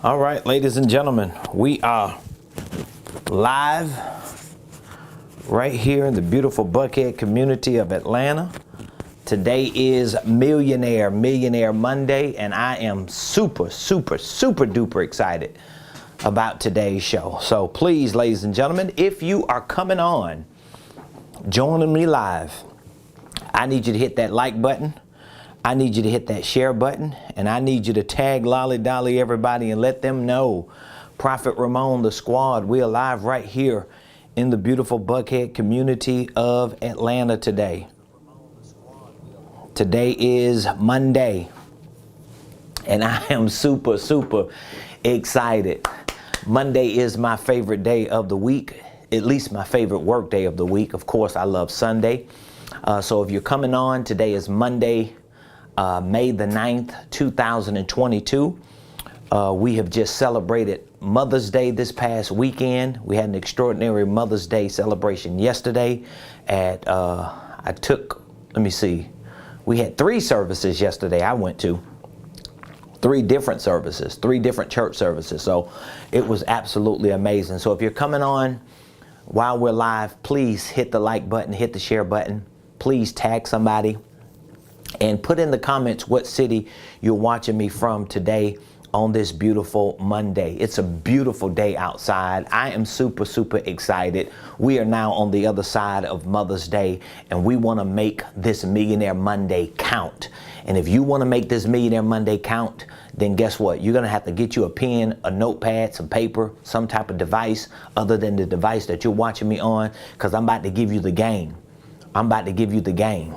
All right, ladies and gentlemen, we are live right here in the beautiful Buckhead community of Atlanta. Today is Millionaire Monday, and I am super duper excited about today's show. So please, ladies and gentlemen, if you are coming on, joining me live, I need you to hit that like button. I need you to hit that share button, and I need you to tag Lolly Dolly everybody and let them know Prophet Ramon, the squad, we are live right here in the beautiful Buckhead community of Atlanta today. Today is Monday, and I am super excited. Monday is my favorite day of the week, at least my favorite work day of the week. Of course, I love Sunday. So if you're coming on, today is Monday, May the 9th, 2022. We have just celebrated Mother's Day this past weekend. We had an extraordinary Mother's Day celebration yesterday at, we had 3 services yesterday I went to. 3 different services, 3 different church services. So it was absolutely amazing. So if you're coming on while we're live, please hit the like button, hit the share button. Please tag somebody and put in the comments what city you're watching me from today on this beautiful Monday. It's a beautiful day outside. I am super excited. We are now on the other side of Mother's Day, and we want to make this Millionaire Monday count. And if you want to make this Millionaire Monday count, then guess what? You're going to have to get you a pen, a notepad, some paper, some type of device other than the device that you're watching me on, because I'm about to give you the game. I'm about to give you the game.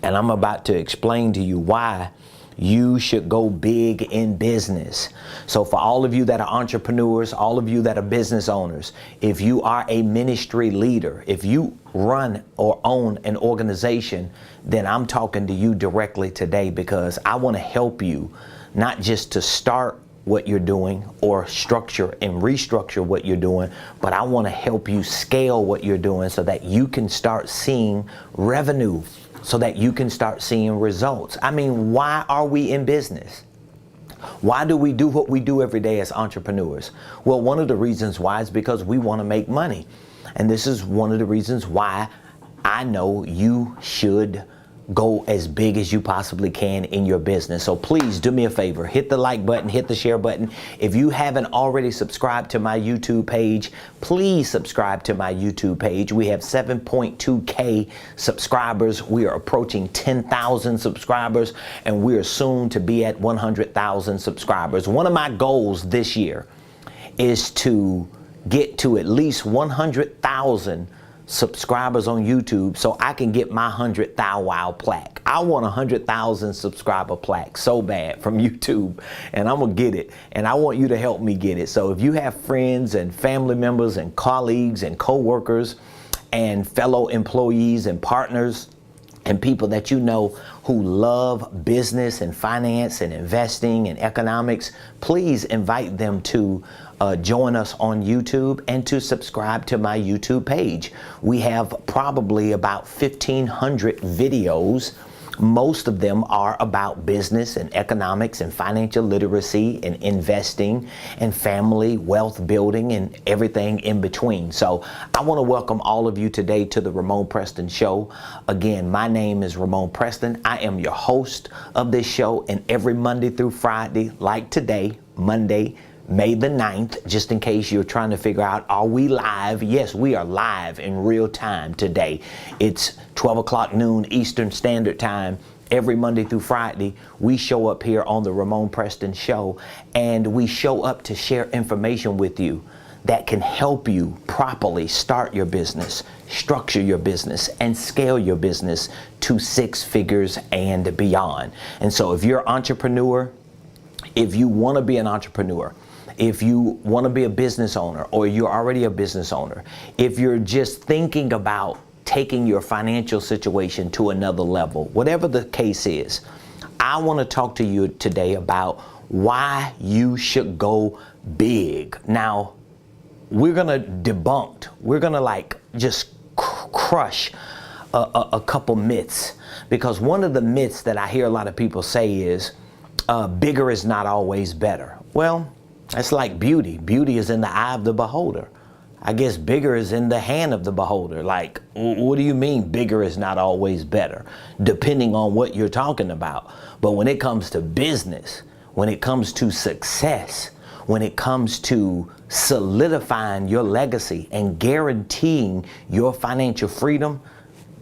And I'm about to explain to you why you should go big in business. So for all of you that are entrepreneurs, all of you that are business owners, if you are a ministry leader, if you run or own an organization, then I'm talking to you directly today, because I want to help you not just to start what you're doing or structure and restructure what you're doing, but I want to help you scale what you're doing so that you can start seeing revenue, so that you can start seeing results. I mean, why are we in business? Why do we do what we do every day as entrepreneurs? Well, one of the reasons why is because we want to make money. And this is one of the reasons why I know you should go as big as you possibly can in your business. So please do me a favor, hit the like button, hit the share button. If you haven't already subscribed to my YouTube page, please subscribe to my YouTube page. We have 7.2K subscribers. We are approaching 10,000 subscribers, and we are soon to be at 100,000 subscribers. One of my goals this year is to get to at least 100,000 subscribers on YouTube so I can get my 100 Thou Wow plaque. I want a 100,000 subscriber plaque so bad from YouTube, and I'm gonna get it, and I want you to help me get it. So if you have friends and family members and colleagues and co-workers and fellow employees and partners and people that you know who love business and finance and investing and economics, please invite them to join us on YouTube and to subscribe to my YouTube page. We have probably about 1,500 videos. Most of them are about business and economics and financial literacy and investing and family wealth building and everything in between. So I want to welcome all of you today to the Ramon Preston Show. Again, my name is Ramon Preston. I am your host of this show, and every Monday through Friday, like today, Monday, May the 9th, just in case you're trying to figure out, are we live? Yes, we are live in real time today. It's 12 o'clock noon Eastern Standard Time. Every Monday through Friday, we show up here on the Ramon Preston Show, and we show up to share information with you that can help you properly start your business, structure your business, and scale your business to 6 figures and beyond. And so if you're an entrepreneur, if you want to be an entrepreneur, if you want to be a business owner, or you're already a business owner, if you're just thinking about taking your financial situation to another level, whatever the case is, I want to talk to you today about why you should go big. Now, we're going to just crush a couple myths, because one of the myths that I hear a lot of people say is bigger is not always better. Well, That's like beauty. Beauty is in the eye of the beholder. I guess bigger is in the hand of the beholder. Like, what do you mean bigger is not always better? Depending on what you're talking about. But when it comes to business, when it comes to success, when it comes to solidifying your legacy and guaranteeing your financial freedom,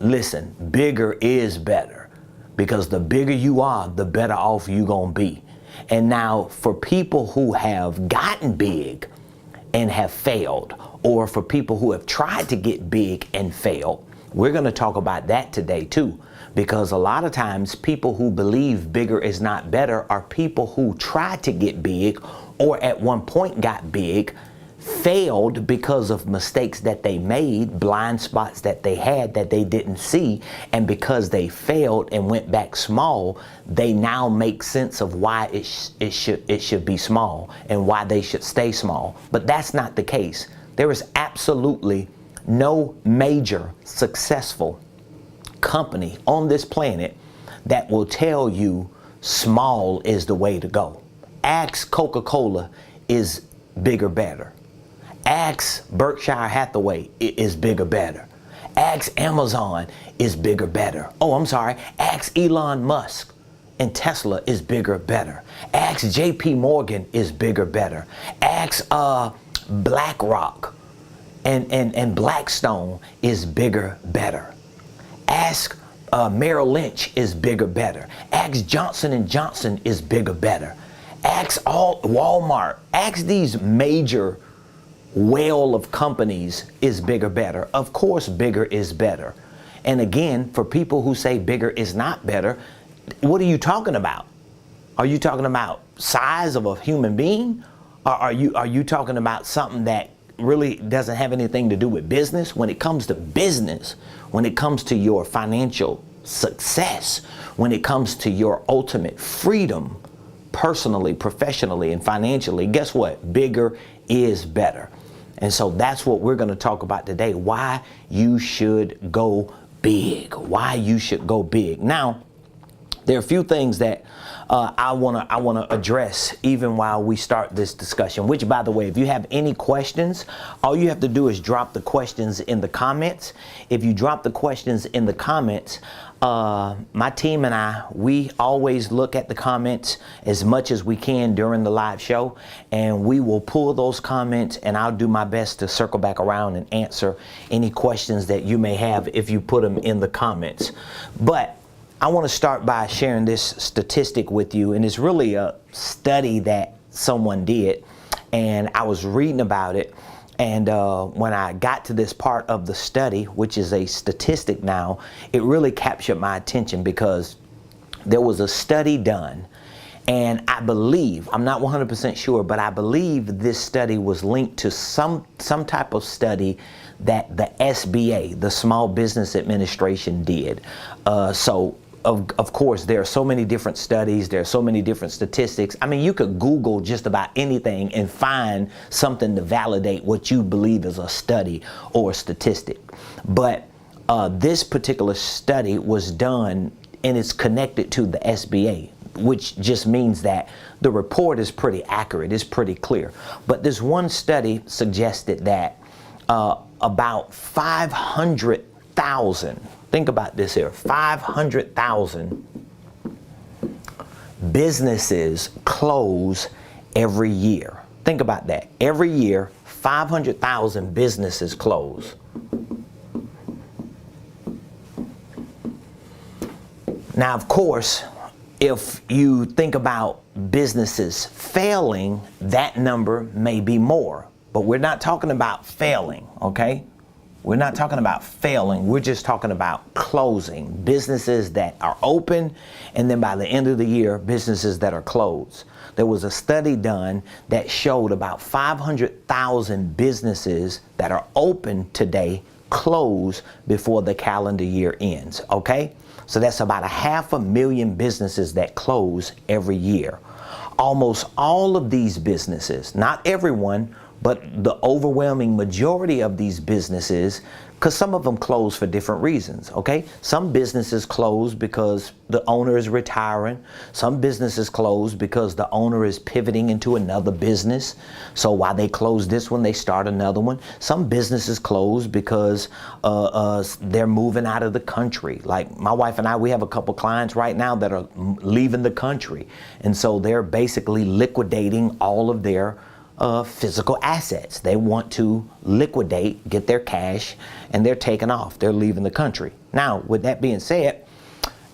listen, bigger is better. Because the bigger you are, the better off you're gonna be. And now for people who have gotten big and have failed, or for people who have tried to get big and failed, we're gonna talk about that today too. Because a lot of times people who believe bigger is not better are people who tried to get big or at one point got big, failed because of mistakes that they made, blind spots that they had that they didn't see, and because they failed and went back small, they now make sense of why it should be small and why they should stay small. But that's not the case. There is absolutely no major successful company on this planet that will tell you small is the way to go. Ask Coca-Cola is bigger better. Ask Berkshire Hathaway is bigger better. Ask Amazon is bigger better. Oh, I'm sorry. Ask Elon Musk and Tesla is bigger better. Ask JP Morgan is bigger better. Ask BlackRock and Blackstone is bigger better. Ask Merrill Lynch is bigger better. Ask Johnson & Johnson is bigger better. Ask Walmart. Ask these major whale of companies is bigger better. Of course, bigger is better. And again, for people who say bigger is not better, what are you talking about? Are you talking about size of a human being? Or are you talking about something that really doesn't have anything to do with business? When it comes to business, when it comes to your financial success, when it comes to your ultimate freedom, personally, professionally, and financially, guess what? Bigger is better. And so that's what we're going to talk about today. Why you should go big. Why you should go big. Now, there are a few things that I wanna address even while we start this discussion, which, by the way, if you have any questions, all you have to do is drop the questions in the comments. If you drop the questions in the comments, my team and I, we always look at the comments as much as we can during the live show, and we will pull those comments, and I'll do my best to circle back around and answer any questions that you may have if you put them in the comments. But I want to start by sharing this statistic with you, and it's really a study that someone did, and I was reading about it, and when I got to this part of the study, which is a statistic now, it really captured my attention because there was a study done, and I believe, I'm not 100% sure, but I believe this study was linked to some type of study that the SBA, the Small Business Administration, did. Of course, there are so many different studies, there are so many different statistics. I mean, you could Google just about anything and find something to validate what you believe is a study or a statistic. But this particular study was done, and it's connected to the SBA, which just means that the report is pretty accurate, it's pretty clear. But this one study suggested that about 500,000, think about this here, 500,000 businesses close every year. Think about that. Every year, 500,000 businesses close. Now, of course, if you think about businesses failing, that number may be more. But we're not talking about failing, okay? We're not talking about failing. We're just talking about closing. Businesses that are open, and then by the end of the year, businesses that are closed. There was a study done that showed about 500,000 businesses that are open today close before the calendar year ends, okay? So that's about 500,000 businesses that close every year. Almost all of these businesses, not everyone, but the overwhelming majority of these businesses Because some of them close for different reasons, okay? Some businesses close because the owner is retiring. Some businesses close because the owner is pivoting into another business. So while they close this one, they start another one. Some businesses close because they're moving out of the country. Like my wife and I, we have a couple clients right now that are leaving the country. And so they're basically liquidating all of their physical assets. They want to liquidate, get their cash, and they're taking off. They're leaving the country. Now, with that being said,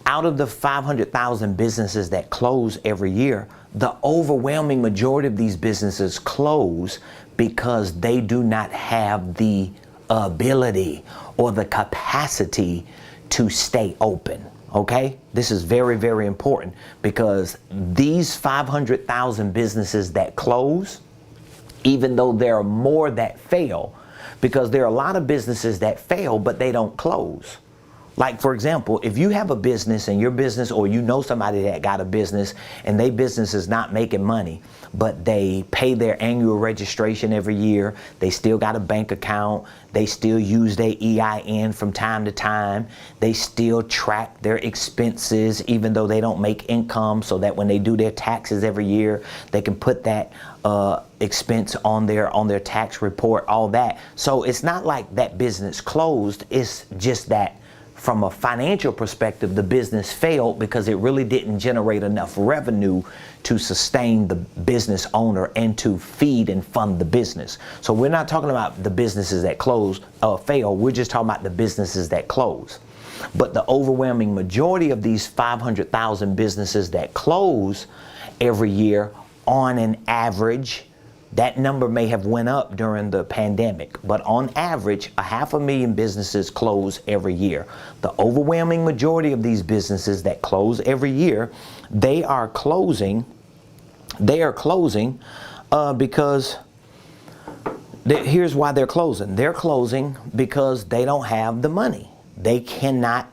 out of the 500,000 businesses that close every year, the overwhelming majority of these businesses close because they do not have the ability or the capacity to stay open. Okay? This is very, very important, because these 500,000 businesses that close, even though there are more that fail, because there are a lot of businesses that fail, but they don't close. Like, for example, if you have a business and your business, or you know somebody that got a business and their business is not making money, but they pay their annual registration every year, they still got a bank account, they still use their EIN from time to time, they still track their expenses even though they don't make income, so that when they do their taxes every year, they can put that expense on their tax report, all that. So it's not like that business closed, it's just that from a financial perspective, the business failed because it really didn't generate enough revenue to sustain the business owner and to feed and fund the business. So we're not talking about the businesses that close or fail, we're just talking about the businesses that close. But the overwhelming majority of these 500,000 businesses that close every year, on an average, that number may have went up during the pandemic, but on average, 500,000 businesses close every year. The overwhelming majority of these businesses that close every year, they are closing because here's why they're closing. They're closing because they don't have the money. They cannot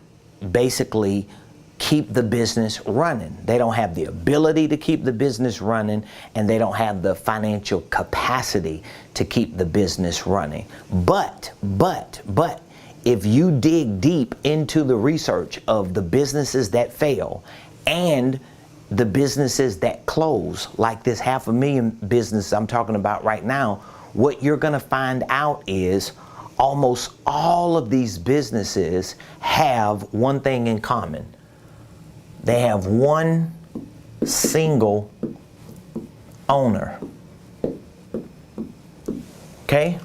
basically keep the business running. They don't have the ability to keep the business running, and they don't have the financial capacity to keep the business running. But if you dig deep into the research of the businesses that fail and the businesses that close, like this 500,000 business I'm talking about right now, what you're gonna find out is almost all of these businesses have one thing in common. They have one single owner. Okay?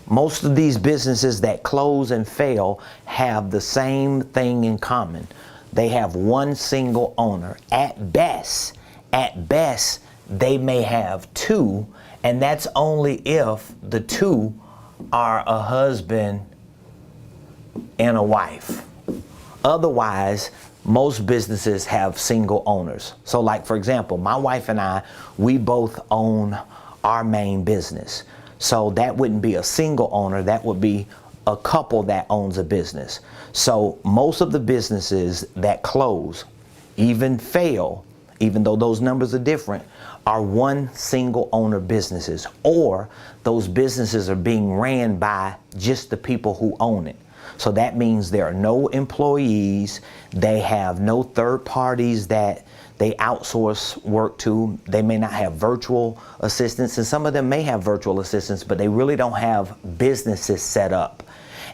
Most of these businesses that close and fail have the same thing in common. They have one single owner. At best, they may have two, and that's only if the two are a husband and a wife. Otherwise, most businesses have single owners. So like, for example, my wife and I, we both own our main business. So that wouldn't be a single owner, that would be a couple that owns a business. So most of the businesses that close, even fail, even though those numbers are different, are one single owner businesses, or those businesses are being ran by just the people who own it. So that means there are no employees, they have no third parties that they outsource work to, they may not have virtual assistants, and some of them may have virtual assistants, but they really don't have businesses set up.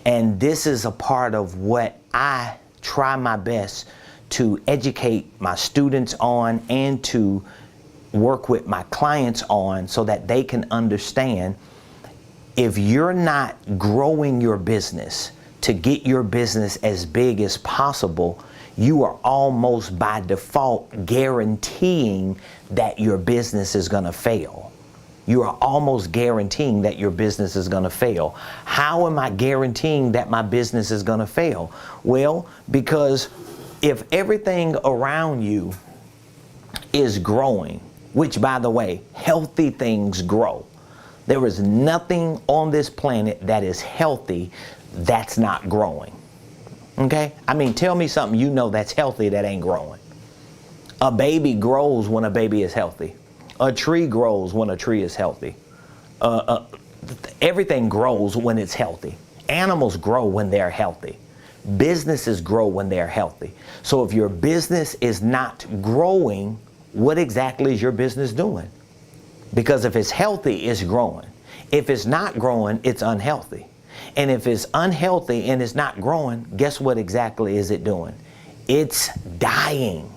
And this is a part of what I try my best to educate my students on and to work with my clients on, so that they can understand, if you're not growing your business to get your business as big as possible, you are almost by default guaranteeing that your business is going to fail. You are almost guaranteeing that your business is going to fail. How am I guaranteeing that my business is going to fail? Well, because if everything around you is growing, which, by the way, healthy things grow. There is nothing on this planet that is healthy that's not growing. Okay? I mean, tell me something you know that's healthy that ain't growing. A baby grows when a baby is healthy. A tree grows when a tree is healthy. Everything grows when it's healthy. Animals grow when they're healthy. Businesses grow when they're healthy. So if your business is not growing, what exactly is your business doing? Because if it's healthy, it's growing. If it's not growing, it's unhealthy. And if it's unhealthy and it's not growing, guess what exactly is it doing? It's dying.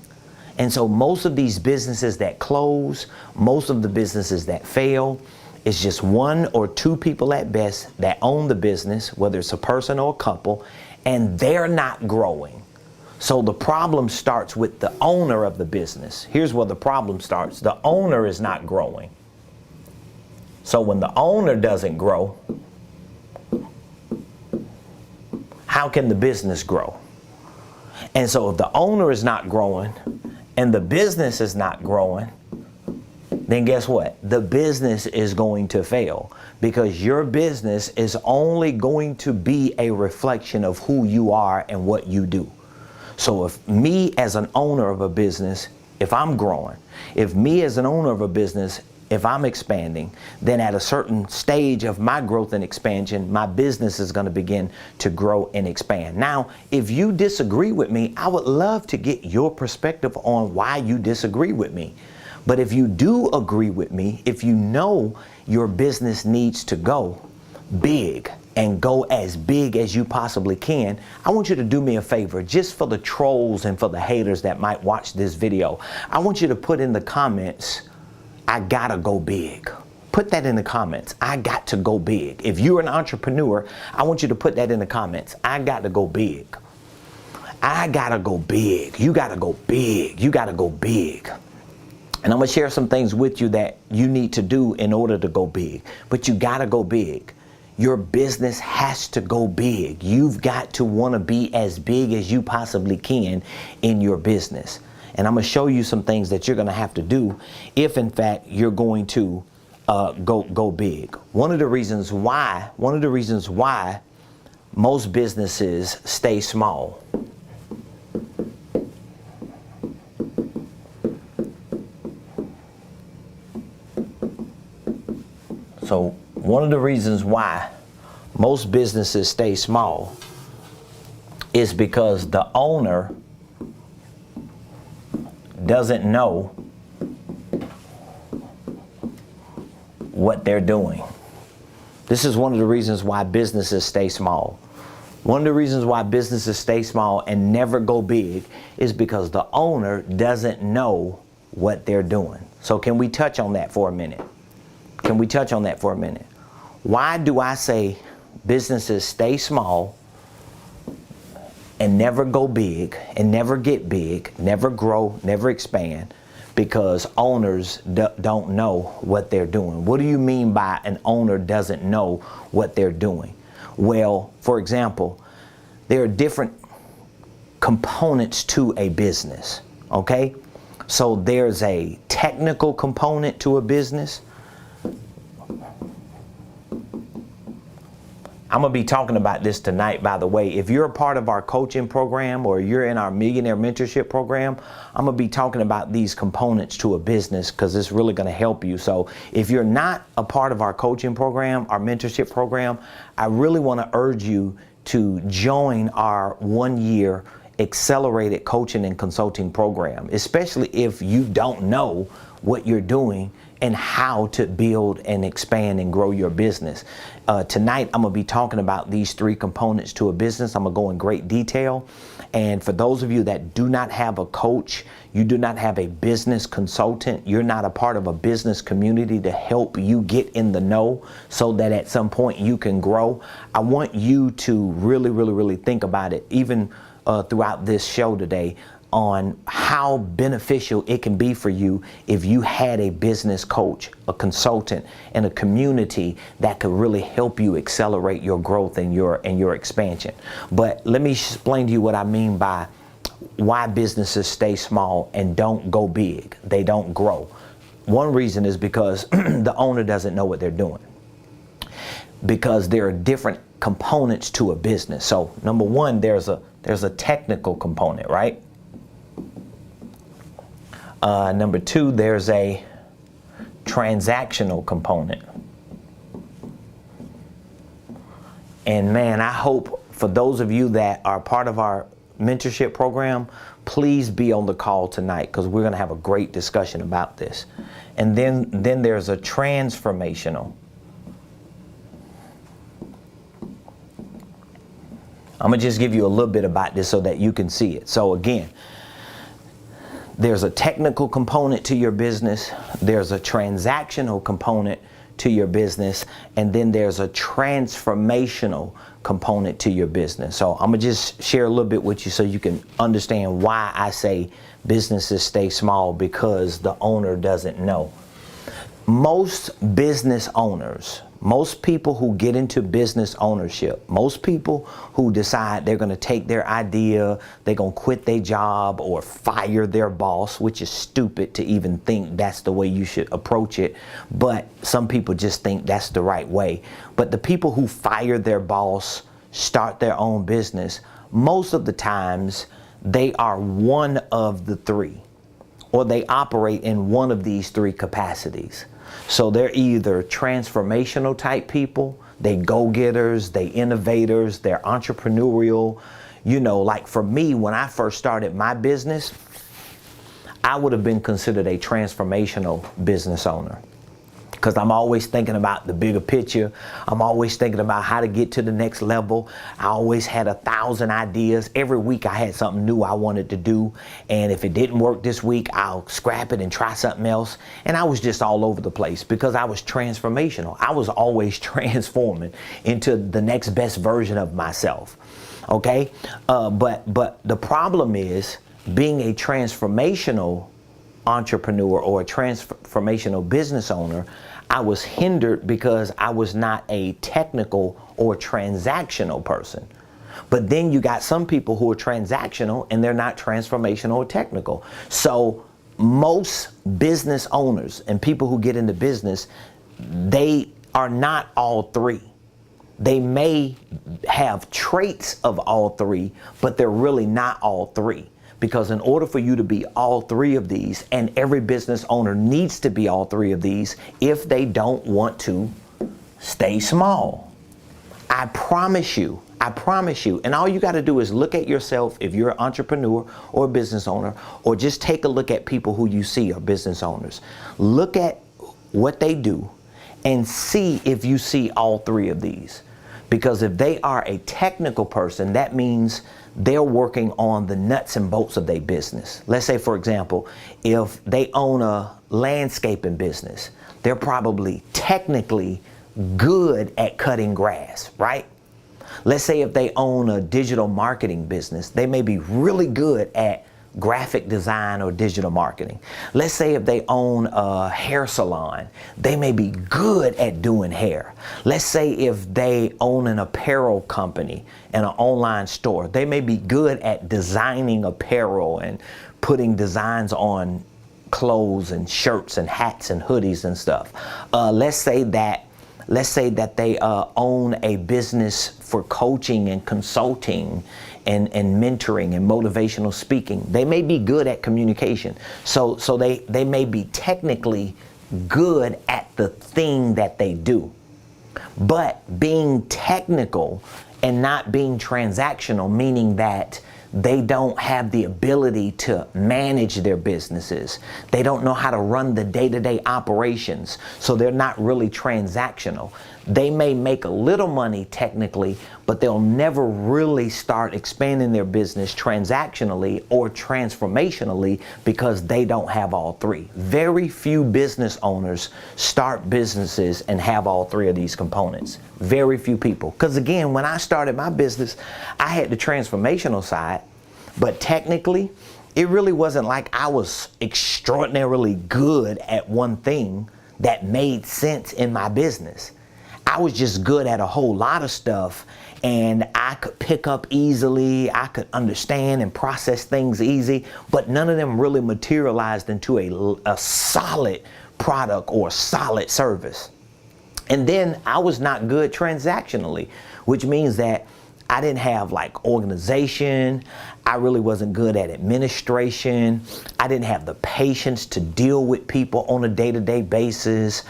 And so most of these businesses that close, most of the businesses that fail, it's just one or two people at best that own the business, whether it's a person or a couple, and they're not growing. So the problem starts with the owner of the business. Here's where the problem starts. The owner is not growing. So when the owner doesn't grow, how can the business grow? And so if the owner is not growing and the business is not growing, then guess what? The business is going to fail, because your business is only going to be a reflection of who you are and what you do. So if me as an owner of a business, if I'm growing, if me as an owner of a business, if I'm expanding, then at a certain stage of my growth and expansion, my business is going to begin to grow and expand. Now, if you disagree with me, I would love to get your perspective on why you disagree with me. But if you do agree with me, if you know your business needs to go big and go as big as you possibly can, I want you to do me a favor, just for the trolls and for the haters that might watch this video. I want you to put in the comments, I gotta go big. Put that in the comments. I got to go big. If you're an entrepreneur, I want you to put that in the comments. I got to go big. I gotta go big. You gotta go big. You gotta go big. And I'm going to share some things with you that you need to do in order to go big. But you got to go big. Your business has to go big. You've got to want to be as big as you possibly can in your business. And I'm going to show you some things that you're going to have to do if, in fact, you're going to go big. One of the reasons why most businesses stay small. So one of the reasons why most businesses stay small is because the owner doesn't know what they're doing. This is one of the reasons why businesses stay small. One of the reasons why businesses stay small and never go big is because the owner doesn't know what they're doing. So can we touch on that for a minute? Can we touch on that for a minute? Why do I say businesses stay small and never go big and never get big, never grow, never expand? Because owners don't know what they're doing. What do you mean by an owner doesn't know what they're doing? Well, for example, there are different components to a business, okay? So there's a technical component to a business. I'm going to be talking about this tonight, by the way. If you're a part of our coaching program or you're in our Millionaire Mentorship Program, I'm going to be talking about these components to a business because it's really going to help you. So if you're not a part of our coaching program, our mentorship program, I really want to urge you to join our 1-year accelerated coaching and consulting program, especially if you don't know what you're doing and how to build and expand and grow your business. Tonight, I'm going to be talking about these 3 components to a business. I'm going to go in great detail. And for those of you that do not have a coach, you do not have a business consultant, you're not a part of a business community to help you get in the know so that at some point you can grow, I want you to really think about it, even throughout this show today, on how beneficial it can be for you if you had a business coach, a consultant, and a community that could really help you accelerate your growth and your expansion. But let me explain to you what I mean by why businesses stay small and don't go big. They don't grow. One reason is because the owner doesn't know what they're doing. Because there are different components to a business. So number one, there's a technical component, right? Number 2, there's a transactional component. And man, I hope for those of you that are part of our mentorship program, please be on the call tonight, because we're going to have a great discussion about this. And then there's a transformational. I'm going to just give you a little bit about this so that you can see it. So again, there's a technical component to your business, there's a transactional component to your business, and then there's a transformational component to your business. So I'm gonna just share a little bit with you so you can understand why I say businesses stay small, because the owner doesn't know. Most business owners, most people who get into business ownership, most people who decide they're going to take their idea, they're going to quit their job or fire their boss, which is stupid to even think that's the way you should approach it. But some people just think that's the right way. But the people who fire their boss, start their own business, most of the times they are one of the three, or they operate in one of these three capacities. So they're either transformational type people, they go-getters, they innovators, they're entrepreneurial. You know, like for me, when I first started my business, I would have been considered a transformational business owner, because I'm always thinking about the bigger picture. I'm always thinking about how to get to the next level. I always had 1,000 ideas. Every week I had something new I wanted to do. And if it didn't work this week, I'll scrap it and try something else. And I was just all over the place because I was transformational. I was always transforming into the next best version of myself. Okay? But the problem is, being a transformational entrepreneur or a transformational business owner, I was hindered because I was not a technical or transactional person. But then you got some people who are transactional and they're not transformational or technical. So most business owners and people who get into business, they are not all three. They may have traits of all three, but they're really not all three. Because in order for you to be all three of these, and every business owner needs to be all three of these if they don't want to stay small. I promise you, and all you got to do is look at yourself if you're an entrepreneur or a business owner, or just take a look at people who you see are business owners. Look at what they do and see if you see all three of these. Because if they are a technical person, that means they're working on the nuts and bolts of their business. Let's say, for example, if they own a landscaping business, they're probably technically good at cutting grass, right? Let's say if they own a digital marketing business, they may be really good at graphic design or digital marketing. Let's say if they own a hair salon, they may be good at doing hair. Let's say if they own an apparel company and an online store, they may be good at designing apparel and putting designs on clothes and shirts and hats and hoodies and stuff. Let's say that they own a business for coaching and consulting and mentoring and motivational speaking. They may be good at communication. So they may be technically good at the thing that they do. But being technical and not being transactional, meaning that they don't have the ability to manage their businesses. They don't know how to run the day-to-day operations, so they're not really transactional. They may make a little money technically, but they'll never really start expanding their business transactionally or transformationally because they don't have all three. Very few business owners start businesses and have all three of these components. Very few people. Because again, when I started my business, I had the transformational side, but technically, it really wasn't like I was extraordinarily good at one thing that made sense in my business. I was just good at a whole lot of stuff, and I could pick up easily, I could understand and process things easy, but none of them really materialized into a solid product or solid service. And then I was not good transactionally, which means that I didn't have like organization. I really wasn't good at administration. I didn't have the patience to deal with people on a day-to-day basis.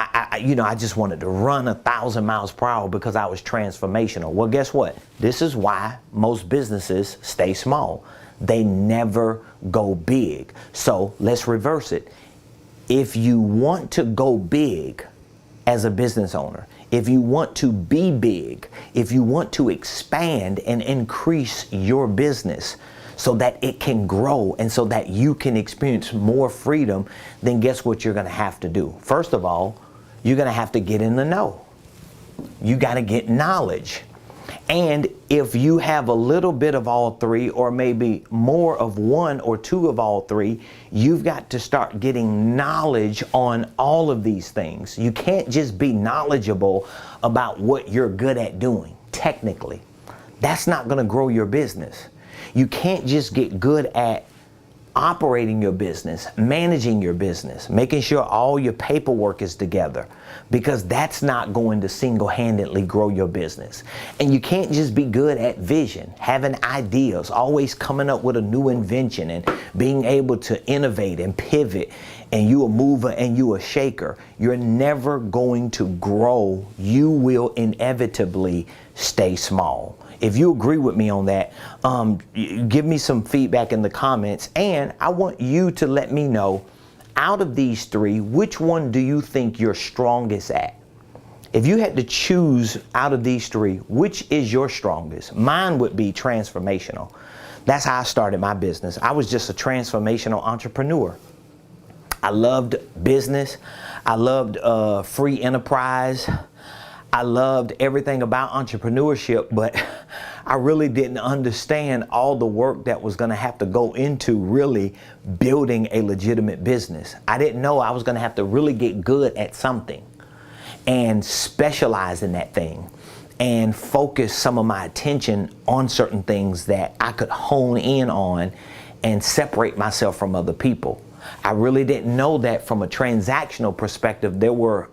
I just wanted to run 1,000 miles per hour because I was transformational. Well, guess what? This is why most businesses stay small. They never go big. So let's reverse it. If you want to go big as a business owner, if you want to be big, if you want to expand and increase your business so that it can grow and so that you can experience more freedom, then guess what you're going to have to do? First of all, you're going to have to get in the know. You got to get knowledge. And if you have a little bit of all three, or maybe more of one or two of all three, you've got to start getting knowledge on all of these things. You can't just be knowledgeable about what you're good at doing technically. That's not going to grow your business. You can't just get good at operating your business, managing your business, making sure all your paperwork is together, because that's not going to single-handedly grow your business. And you can't just be good at vision, having ideas, always coming up with a new invention and being able to innovate and pivot, and you a mover and you a shaker. You're never going to grow. You will inevitably stay small. If you agree with me on that, give me some feedback in the comments, and I want you to let me know, out of these three, which one do you think you're strongest at? If you had to choose out of these three, which is your strongest? Mine would be transformational. That's how I started my business. I was just a transformational entrepreneur. I loved business. I loved free enterprise. I loved everything about entrepreneurship, but I really didn't understand all the work that was going to have to go into really building a legitimate business. I didn't know I was going to have to really get good at something and specialize in that thing and focus some of my attention on certain things that I could hone in on and separate myself from other people. I really didn't know that from a transactional perspective, there were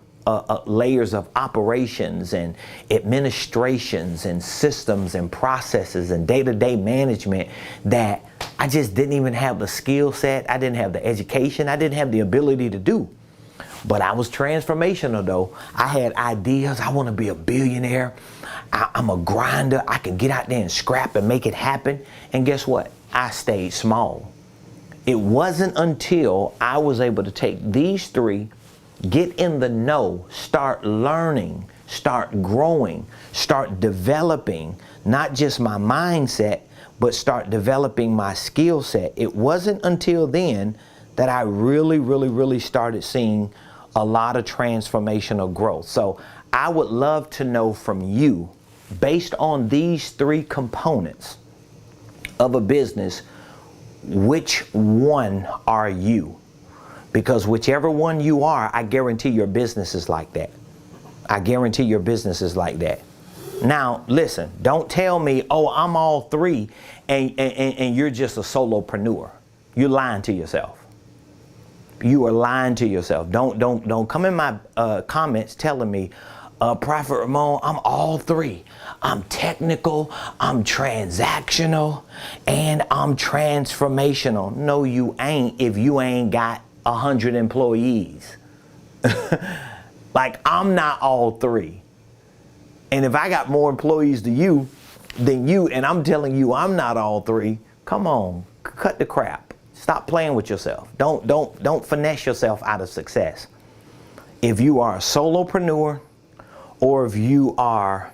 layers of operations and administrations and systems and processes and day-to-day management that I just didn't even have the skill set. I didn't have the education. I didn't have the ability to do. But I was transformational though. I had ideas. I want to be a billionaire. I'm a grinder. I can get out there and scrap and make it happen. And guess what? I stayed small. It wasn't until I was able to take these three, get in the know, start learning, start growing, start developing, not just my mindset, but start developing my skill set. It wasn't until then that I really started seeing a lot of transformational growth. So I would love to know from you, based on these three components of a business, which one are you? Because whichever one you are, I guarantee your business is like that. I guarantee your business is like that. Now, listen, don't tell me, oh, I'm all three, and you're just a solopreneur. You're lying to yourself. You are lying to yourself. Don't come in my comments telling me, Prophet Ramon, I'm all three. I'm technical, I'm transactional, and I'm transformational. No, you ain't if you ain't got 100 employees. Like, I'm not all three. And if I got more employees than you, and I'm telling you I'm not all three, come on, cut the crap. Stop playing with yourself. Don't finesse yourself out of success. If you are a solopreneur, or if you are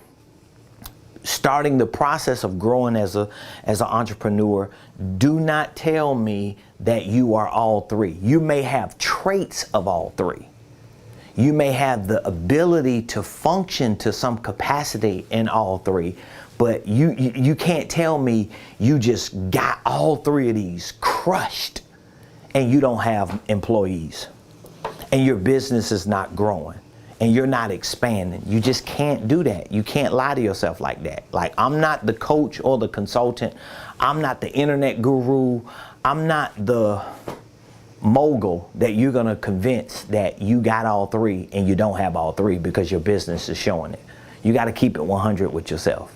starting the process of growing as an entrepreneur, do not tell me that you are all three. You may have traits of all three. You may have the ability to function to some capacity in all three, but you can't tell me you just got all three of these crushed and you don't have employees and your business is not growing and you're not expanding. You just can't do that. You can't lie to yourself like that. Like, I'm not the coach or the consultant. I'm not the internet guru. I'm not the mogul that you're going to convince that you got all three and you don't have all three because your business is showing it. You got to keep it 100 with yourself.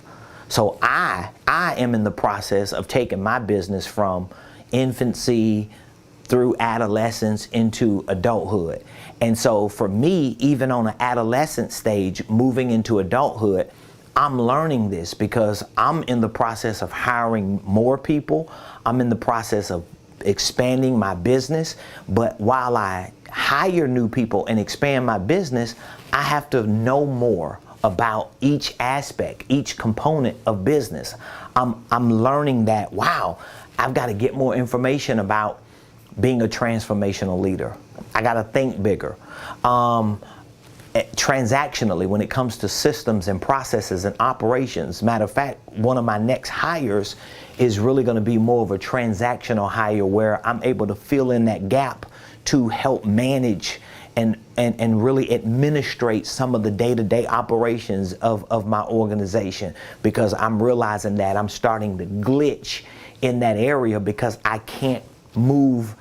So I am in the process of taking my business from infancy through adolescence into adulthood. And so for me, even on an adolescent stage, moving into adulthood, I'm learning this because I'm in the process of hiring more people. I'm in the process of expanding my business. But while I hire new people and expand my business, I have to know more about each aspect, each component of business. I'm learning that, wow, I've got to get more information about being a transformational leader. I got to think bigger. Transactionally, when it comes to systems and processes and operations. Matter of fact, one of my next hires is really going to be more of a transactional hire where I'm able to fill in that gap to help manage and really administrate some of the day-to-day operations of my organization, because I'm realizing that I'm starting to glitch in that area because I can't move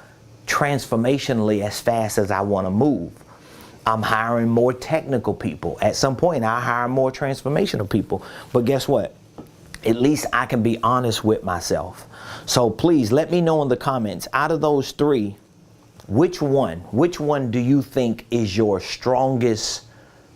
transformationally as fast as I want to move. I'm hiring more technical people. At some point, I'll hire more transformational people. But guess what? At least I can be honest with myself. So please let me know in the comments, out of those three, which one do you think is your strongest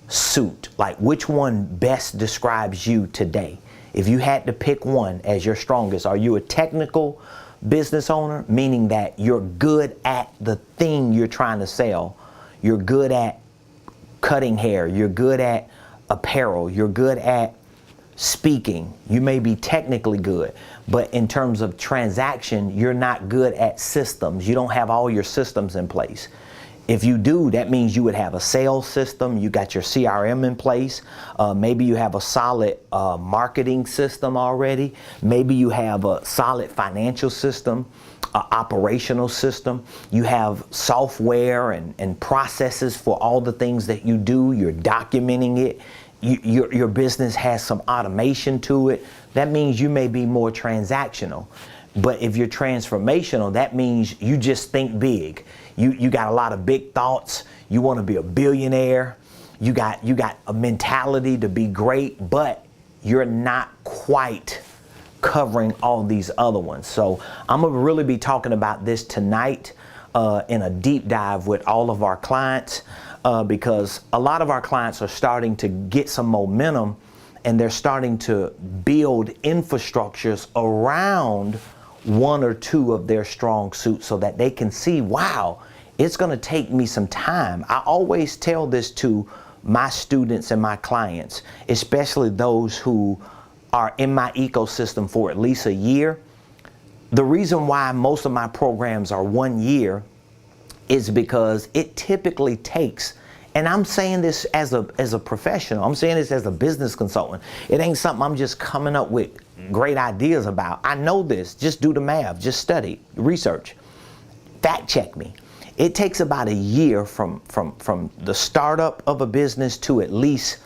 suit? Like, which one best describes you today? If you had to pick one as your strongest, are you a technical business owner, meaning that you're good at the thing you're trying to sell? You're good at cutting hair, you're good at apparel, you're good at speaking. You may be technically good, but in terms of transaction, you're not good at systems. You don't have all your systems in place. If you do, that means you would have a sales system, you got your CRM in place, maybe you have a solid marketing system already, maybe you have a solid financial system, operational system, you have software and processes for all the things that you do, you're documenting it, your business has some automation to it. That means you may be more transactional. But if you're transformational, that means you just think big. You got a lot of big thoughts. You want to be a billionaire. You got a mentality to be great, but you're not quite covering all these other ones. So I'm going to really be talking about this tonight in a deep dive with all of our clients because a lot of our clients are starting to get some momentum and they're starting to build infrastructures around one or two of their strong suits so that they can see, wow, it's going to take me some time. I always tell this to my students and my clients, especially those who are in my ecosystem for at least a year. The reason why most of my programs are 1 year is because it typically takes, and I'm saying this as a professional, I'm saying this as a business consultant. It ain't something I'm just coming up with great ideas about. I know this. Just do the math. Just study, research, fact check me. It takes about a year from the startup of a business to at least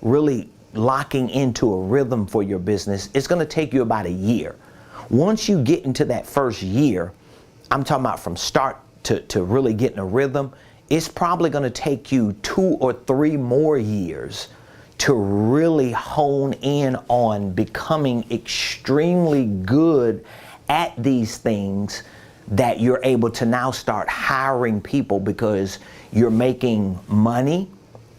really locking into a rhythm for your business. It's going to take you about a year. Once you get into that first year, I'm talking about from start to really getting a rhythm, it's probably going to take you 2 or 3 more years to really hone in on becoming extremely good at these things, that you're able to now start hiring people because you're making money,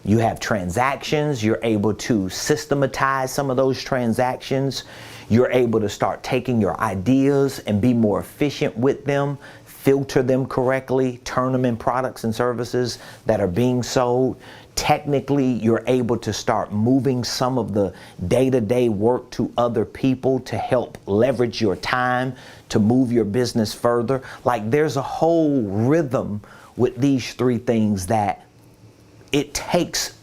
you have transactions, you're able to systematize some of those transactions, you're able to start taking your ideas and be more efficient with them, filter them correctly, turn them in products and services that are being sold. Technically, you're able to start moving some of the day-to-day work to other people to help leverage your time to move your business further. Like, there's a whole rhythm with these 3 things that it takes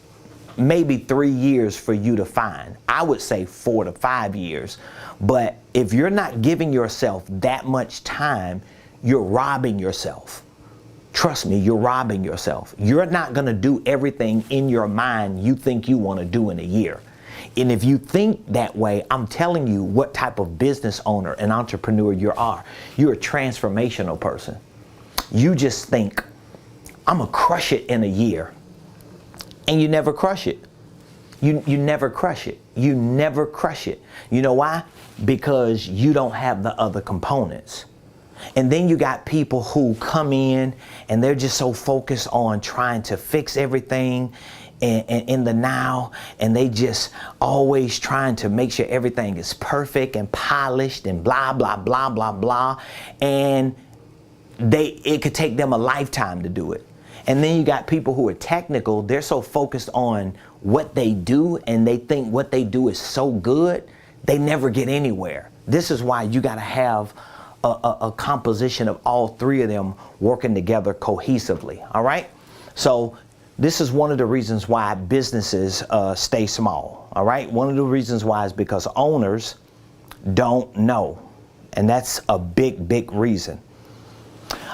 maybe 3 years for you to find. I would say 4 to 5 years. But if you're not giving yourself that much time, you're robbing yourself. Trust me, you're robbing yourself. You're not going to do everything in your mind you think you want to do in a year. And if you think that way, I'm telling you what type of business owner and entrepreneur you are. You're a transformational person. You just think, I'm going to crush it in a year. And you never crush it. You never crush it. You never crush it. You know why? Because you don't have the other components. And then you got people who come in and they're just so focused on trying to fix everything and in the now, and they just always trying to make sure everything is perfect and polished and blah, blah, blah, blah, blah. And it could take them a lifetime to do it. And then you got people who are technical. They're so focused on what they do, and they think what they do is so good, they never get anywhere. This is why you got to have a composition of all three of them working together cohesively. All right. So this is one of the reasons why businesses stay small. All right. One of the reasons why is because owners don't know. And that's a big, big reason.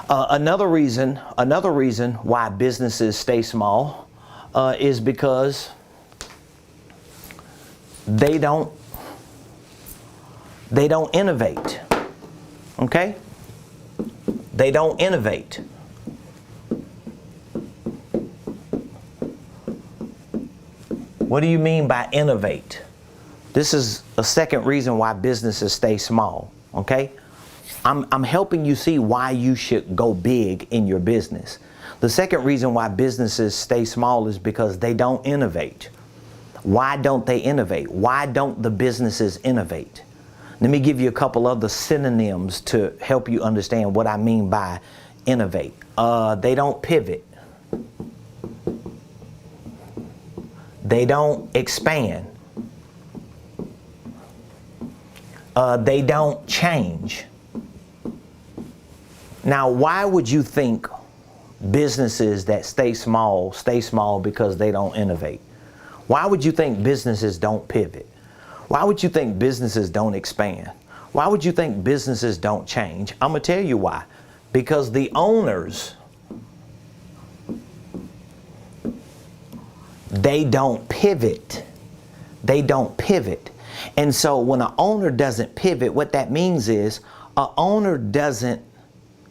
Another reason why businesses stay small is because they don't innovate. Okay? They don't innovate. What do you mean by innovate? This is a second reason why businesses stay small. Okay? I'm helping you see why you should go big in your business. The second reason why businesses stay small is because they don't innovate. Why don't they innovate? Why don't the businesses innovate? Let me give you a couple other synonyms to help you understand what I mean by innovate. They don't pivot. They don't expand. They don't change. Now, why would you think businesses that stay small because they don't innovate? Why would you think businesses don't pivot? Why would you think businesses don't expand? Why would you think businesses don't change? I'm going to tell you why. Because the owners, they don't pivot. They don't pivot. And so when an owner doesn't pivot, what that means is an owner doesn't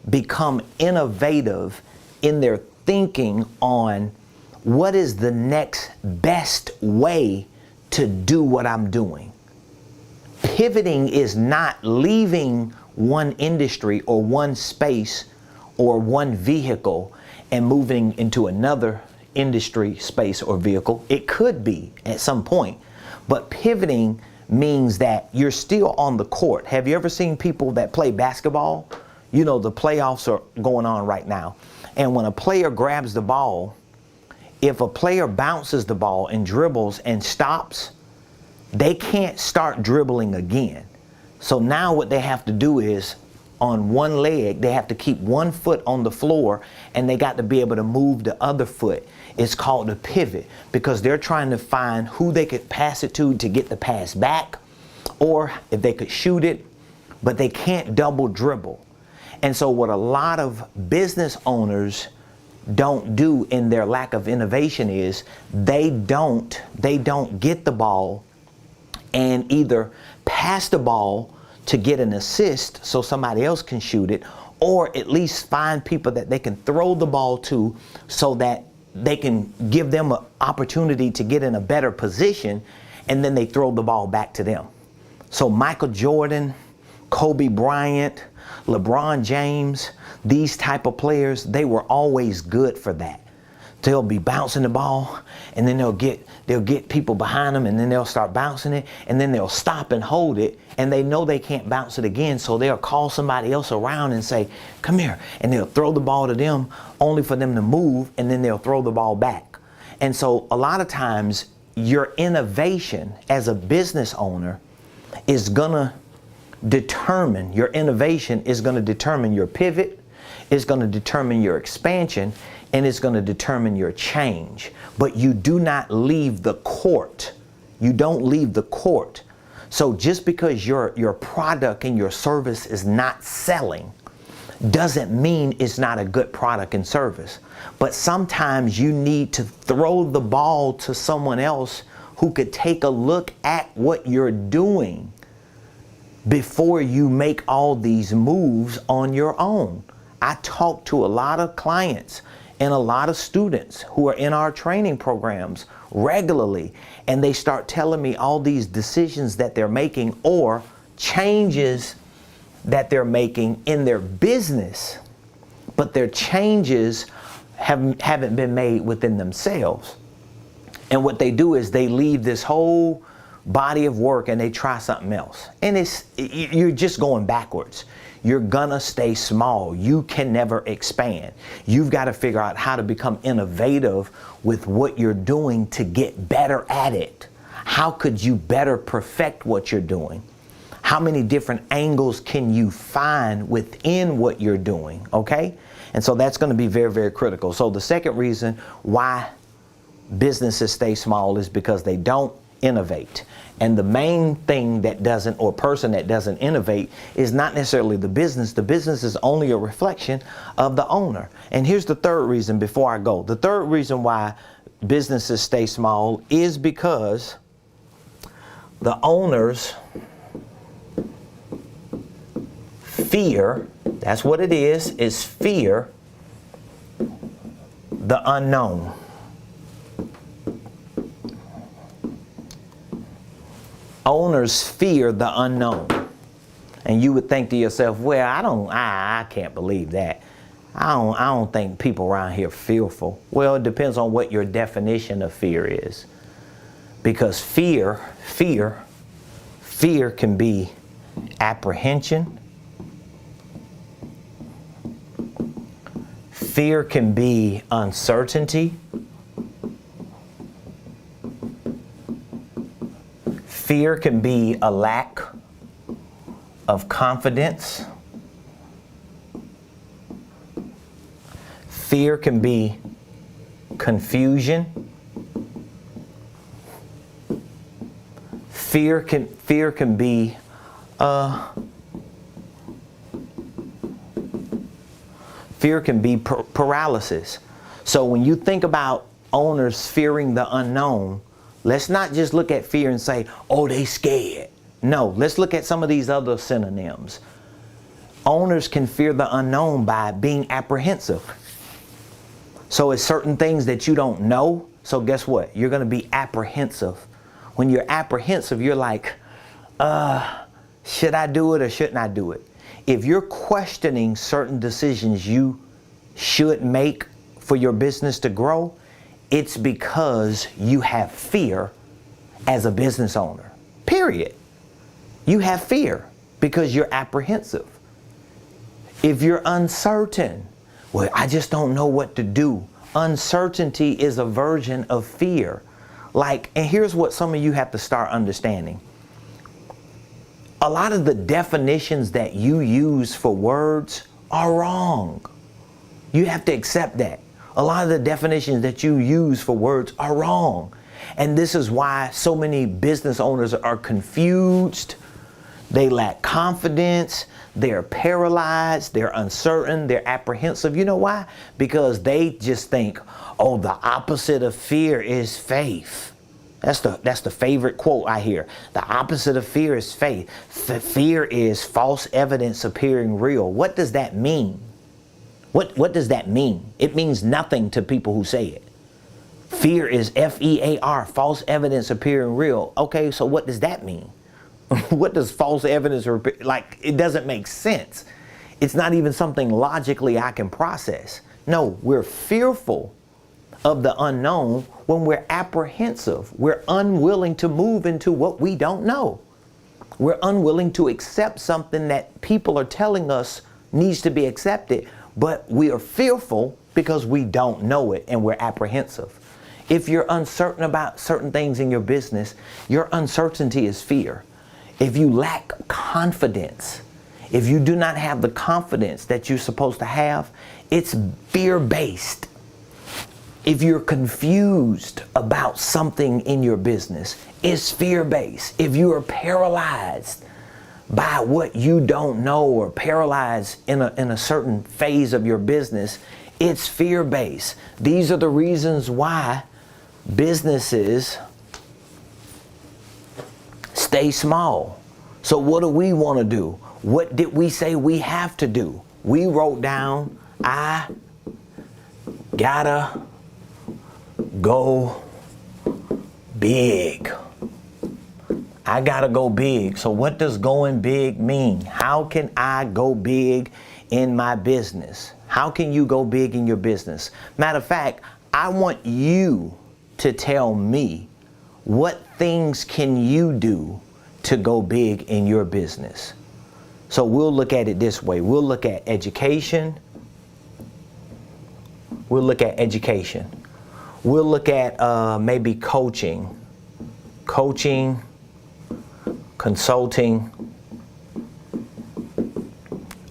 become innovative in their thinking on what is the next best way to do what I'm doing. Pivoting is not leaving one industry or one space or one vehicle and moving into another industry, space, or vehicle. It could be at some point, but pivoting means that you're still on the court. Have you ever seen people that play basketball? You know, the playoffs are going on right now. And when a player grabs the ball, if a player bounces the ball and dribbles and stops, they can't start dribbling again. So now what they have to do is, on one leg, they have to keep one foot on the floor, and they got to be able to move the other foot. It's called a pivot, because they're trying to find who they could pass it to get the pass back, or if they could shoot it, but they can't double dribble. And so what a lot of business owners don't do in their lack of innovation is they don't get the ball and either pass the ball to get an assist so somebody else can shoot it, or at least find people that they can throw the ball to so that they can give them an opportunity to get in a better position, and then they throw the ball back to them. So Michael Jordan, Kobe Bryant, LeBron James, these type of players, they were always good for that. They'll be bouncing the ball, and then they'll get people behind them, and then they'll start bouncing it, and then they'll stop and hold it, and they know they can't bounce it again, so they'll call somebody else around and say, come here, and they'll throw the ball to them only for them to move, and then they'll throw the ball back. And so a lot of times your innovation as a business owner is gonna determine, your innovation is gonna determine your pivot, is gonna determine your expansion, and it's going to determine your change. But you do not leave the court. You don't leave the court. So just because your product and your service is not selling doesn't mean it's not a good product and service. But sometimes you need to throw the ball to someone else who could take a look at what you're doing before you make all these moves on your own. I talk to a lot of clients and a lot of students who are in our training programs regularly, and they start telling me all these decisions that they're making or changes that they're making in their business, but their changes haven't been made within themselves. And what they do is they leave this whole body of work and they try something else. And you're just going backwards. You're gonna stay small. You can never expand. You've got to figure out how to become innovative with what you're doing to get better at it. How could you better perfect what you're doing? How many different angles can you find within what you're doing? Okay? And so that's going to be very, very critical. So the second reason why businesses stay small is because they don't innovate. And the main thing that doesn't, or person that doesn't innovate, is not necessarily the business. The business is only a reflection of the owner. And here's the third reason before I go. The third reason why businesses stay small is because the owners fear, that's what it is fear the unknown. Owners fear the unknown. And you would think to yourself, well, I can't believe that. I don't think people around here are fearful. Well, it depends on what your definition of fear is. Because fear can be apprehension. Fear can be uncertainty. Fear can be a lack of confidence. Fear can be confusion. Fear can be paralysis. So when you think about owners fearing the unknown, let's not just look at fear and say, oh, they scared. No, let's look at some of these other synonyms. Owners can fear the unknown by being apprehensive. So it's certain things that you don't know. So guess what? You're going to be apprehensive. When you're apprehensive, you're like, should I do it or shouldn't I do it? If you're questioning certain decisions you should make for your business to grow, it's because you have fear as a business owner. Period. You have fear because you're apprehensive. If you're uncertain, well, I just don't know what to do. Uncertainty is a version of fear. And here's what some of you have to start understanding. A lot of the definitions that you use for words are wrong. You have to accept that. A lot of the definitions that you use for words are wrong. And this is why so many business owners are confused. They lack confidence. They're paralyzed. They're uncertain. They're apprehensive. You know why? Because they just think, oh, the opposite of fear is faith. That's the favorite quote I hear. The opposite of fear is faith. Fear is false evidence appearing real. What does that mean? What does that mean? It means nothing to people who say it. Fear is F-E-A-R, false evidence appearing real. Okay, so what does that mean? What does false evidence, it doesn't make sense. It's not even something logically I can process. No, we're fearful of the unknown when we're apprehensive. We're unwilling to move into what we don't know. We're unwilling to accept something that people are telling us needs to be accepted, but we are fearful because we don't know it and we're apprehensive. If you're uncertain about certain things in your business, your uncertainty is fear. If you lack confidence, if you do not have the confidence that you're supposed to have, it's fear-based. If you're confused about something in your business, it's fear-based. If you are paralyzed by what you don't know or paralyzed in a certain phase of your business, it's fear-based. These are the reasons why businesses stay small. So what do we want to do? What did we say we have to do? We wrote down, I gotta go big. I gotta go big. So what does going big mean? How can I go big in my business? How can you go big in your business? Matter of fact, I want you to tell me, what things can you do to go big in your business? So we'll look at it this way. We'll look at education. We'll look at education. We'll look at maybe coaching, consulting.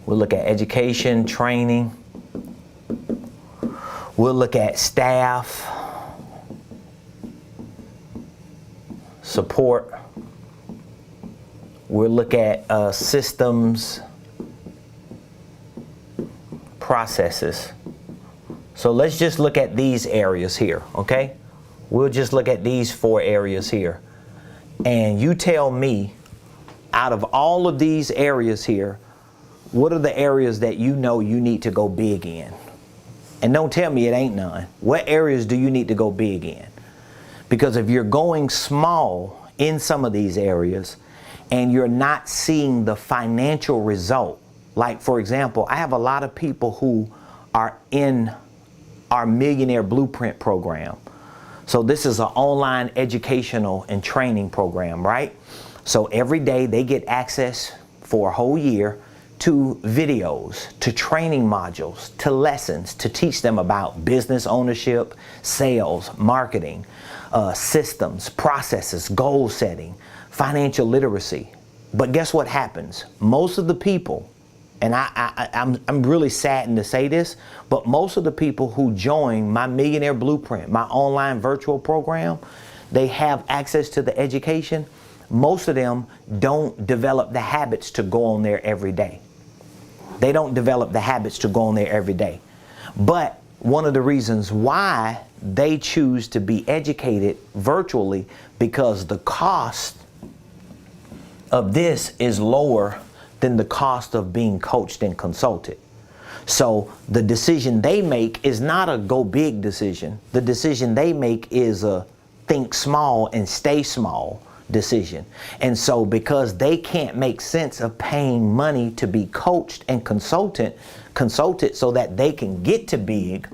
We'll look at education, training. We'll look at staff, support. We'll look at systems, processes. So let's just look at these areas here, okay? We'll just look at these 4 areas here. And you tell me, out of all of these areas here, what are the areas that you know you need to go big in? And don't tell me it ain't none. What areas do you need to go big in? Because if you're going small in some of these areas and you're not seeing the financial result, like for example, I have a lot of people who are in our Millionaire Blueprint program. So this is an online educational and training program, right? So every day they get access for a whole year to videos, to training modules, to lessons, to teach them about business ownership, sales, marketing, systems, processes, goal setting, financial literacy. But guess what happens? Most of the people, and I'm really saddened to say this, but most of the people who join my Millionaire Blueprint, my online virtual program, they have access to the education. Most of them don't develop the habits to go on there every day. They don't develop the habits to go on there every day. But one of the reasons why they choose to be educated virtually, because the cost of this is lower than the cost of being coached and consulted. So the decision they make is not a go big decision. The decision they make is a think small and stay small decision. And so because they can't make sense of paying money to be coached and consulted so that they can get to big,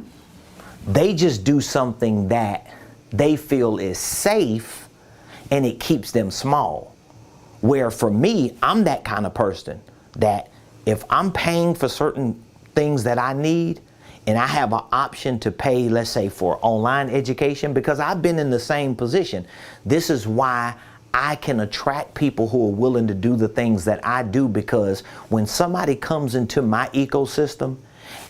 they just do something that they feel is safe and it keeps them small. Where for me, I'm that kind of person that if I'm paying for certain things that I need and I have an option to pay, let's say for online education, because I've been in the same position. This is why I can attract people who are willing to do the things that I do, because when somebody comes into my ecosystem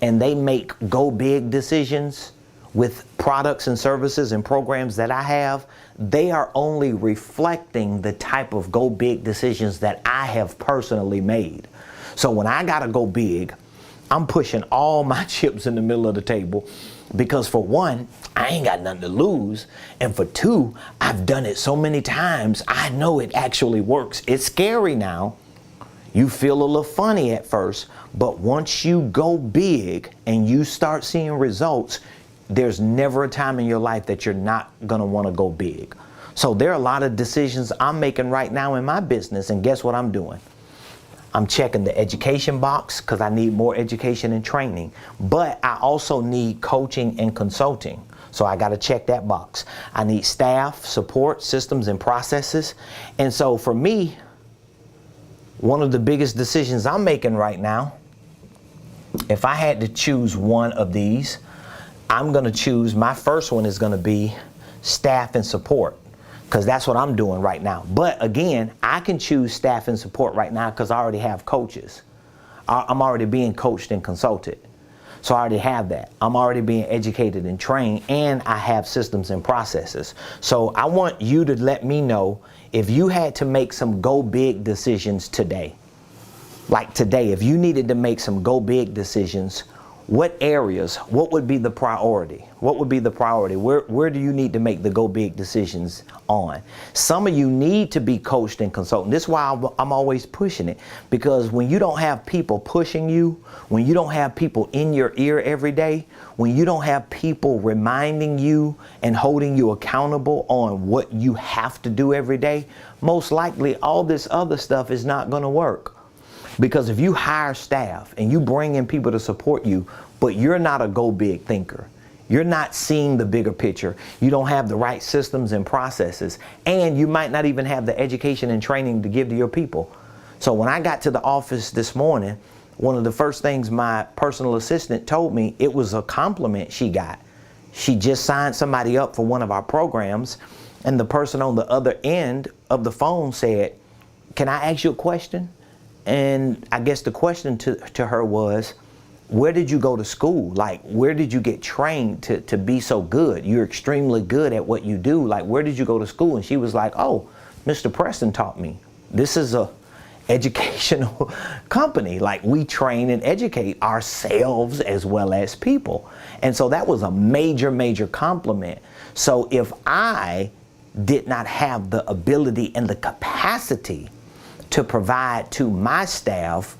and they make go big decisions with products and services and programs that I have, they are only reflecting the type of go big decisions that I have personally made. So when I gotta go big, I'm pushing all my chips in the middle of the table, because for one, I ain't got nothing to lose. And for two, I've done it so many times, I know it actually works. It's scary now. You feel a little funny at first, but once you go big and you start seeing results, there's never a time in your life that you're not gonna wanna go big. So there are a lot of decisions I'm making right now in my business, and guess what I'm doing? I'm checking the education box because I need more education and training, but I also need coaching and consulting. So I got to check that box. I need staff, support, systems, and processes. And so for me, one of the biggest decisions I'm making right now, if I had to choose one of these, I'm going to choose, my first one is going to be staff and support, because that's what I'm doing right now. But again, I can choose staff and support right now because I already have coaches. I'm already being coached and consulted. So I already have that. I'm already being educated and trained, and I have systems and processes. So I want you to let me know if you had to make some go big decisions today. Like today, if you needed to make some go big decisions, what areas, what would be the priority? What would be the priority? Where do you need to make the go big decisions on? Some of you need to be coached and consulted. This is why I'm always pushing it, because when you don't have people pushing you, when you don't have people in your ear every day, when you don't have people reminding you and holding you accountable on what you have to do every day, most likely all this other stuff is not going to work. Because if you hire staff and you bring in people to support you, but you're not a go big thinker, you're not seeing the bigger picture, you don't have the right systems and processes, and you might not even have the education and training to give to your people. So when I got to the office this morning, one of the first things my personal assistant told me, it was a compliment she got. She just signed somebody up for one of our programs, and the person on the other end of the phone said, "Can I ask you a question?" And I guess the question to her was, where did you go to school? Like, where did you get trained to be so good? You're extremely good at what you do. Like, where did you go to school? And she was like, "Oh, Mr. Preston taught me. This is a educational company. Like, we train and educate ourselves as well as people." And so that was a major, major compliment. So if I did not have the ability and the capacity to provide to my staff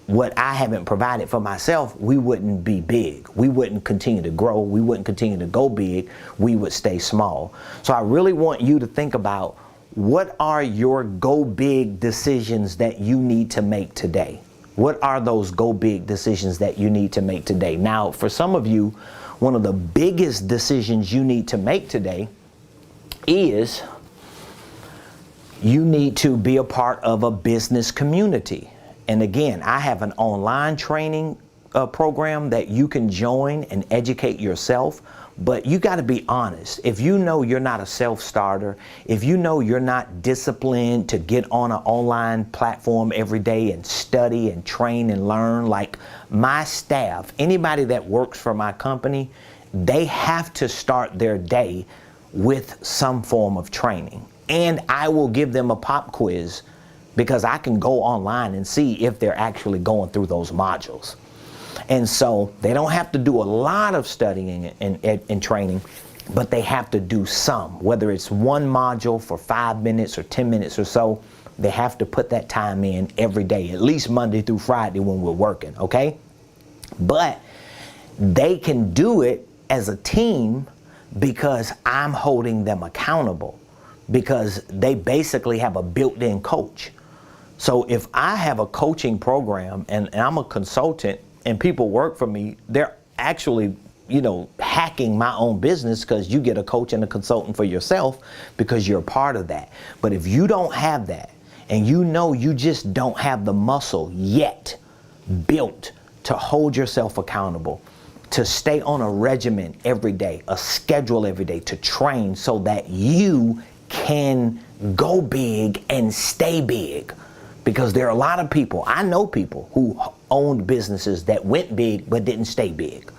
what I haven't provided for myself, we wouldn't be big. We wouldn't continue to grow. We wouldn't continue to go big. We would stay small. So I really want you to think about, what are your go big decisions that you need to make today? What are those go big decisions that you need to make today? Now, for some of you, one of the biggest decisions you need to make today is you need to be a part of a business community. And again, I have an online training program that you can join and educate yourself. But you got to be honest. If you know you're not a self-starter, if you know you're not disciplined to get on an online platform every day and study and train and learn, like my staff, anybody that works for my company, they have to start their day with some form of training. And I will give them a pop quiz, because I can go online and see if they're actually going through those modules. And so they don't have to do a lot of studying and training, but they have to do some, whether it's one module for 5 minutes or 10 minutes or so. They have to put that time in every day, at least Monday through Friday when we're working, okay? But they can do it as a team because I'm holding them accountable, because they basically have a built-in coach. So if I have a coaching program and I'm a consultant and people work for me, they're actually, hacking my own business, because you get a coach and a consultant for yourself because you're a part of that. But if you don't have that, and you just don't have the muscle yet built to hold yourself accountable, to stay on a regimen every day, a schedule every day, to train so that you can go big and stay big. Because there are a lot of people, I know people who owned businesses that went big but didn't stay big.